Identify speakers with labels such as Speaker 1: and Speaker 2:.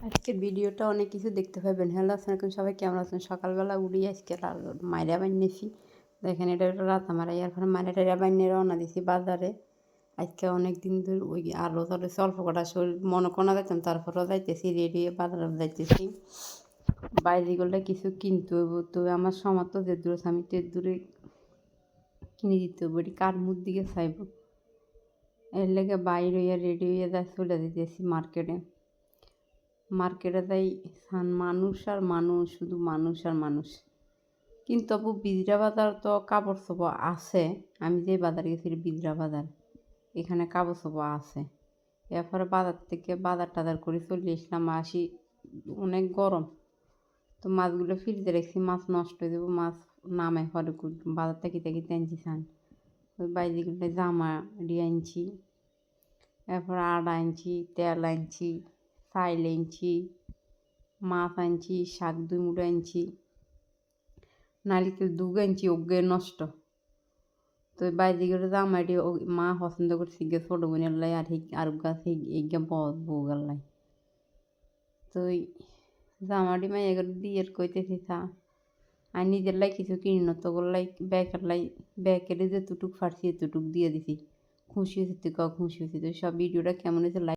Speaker 1: আজকের ভিডিওটা অনেক কিছু দেখতে পাবেন। হ্যালো আসসালামাইকুম, সবাই কেমন আছেন? সকালবেলা উঠি আজকে মাইরা বানিয়েছি। দেখেন এটা একটা রাতা মারা, এরপরে মাইরা টাইরা বানিয়ে রওনা দিছি বাজারে। আজকে অনেক দিন ধরে ওই আরও ধরে অল্প কটা শরীর মনে কোনা যাইতাম, তারপরেও যাইতেছি রেডি হয়ে বাজারে যাইতেছি। বাইরেগুলো কিছু কিনতে হইব, তবে আমার সমর্থ যে দূরে আমি তে দূরে কিনে দিতে হইব, এটি কার মুখ দিকে চাইব। এর লেগে বাইরে হইয়া রেডি হইয়া যাই চলে দিতেছি মার্কেটে। মার্কেটে যাই মানুষ আর মানুষ, শুধু মানুষ আর মানুষ। কিন্তু তবু বিজরা বাজার তো কাপড় চোপড় আছে। আমি যে বাজারে গেছি বিজরা বাজার, এখানে কাপড় চোপড় আছে। এরপরে বাজার থেকে বাজার টাজার করে চলে আসলাম। আসি অনেক গরম, তো মাছগুলো ফ্রিজে রেখেছি, মাছ নষ্ট হয়ে যাবো। মাছ নামে পরে বাজার থেকে আনছি সান। ওই বাইরেগুলো জামা দিয়ে আনছি, এরপর আটা আনছি, তেল আনছি, চাইল আনছি, মাছ আনছি, শাক 2 মুঠো আনছি, নারিকেল 2 আনছি, ওগে নষ্ট। তো বাইরে গেলে জামাইটি মা পছন্দ করছি গে ছোটো বোনের লাই, আর গাছ এই বউগার লাই। তো ওই জামাটি মাই এগুলো দিয়ে কইতেছি থা আর নিজের লাই কিছু কিনি না, তোগুলো লাই ব্যাকের যে তুটুক ফাটছি এতটুক দিয়ে দিছি। খুশি হয়েছি, তুই খুশি হয়েছি। তো সব ভিডিওটা কেমন হয়েছে লাইক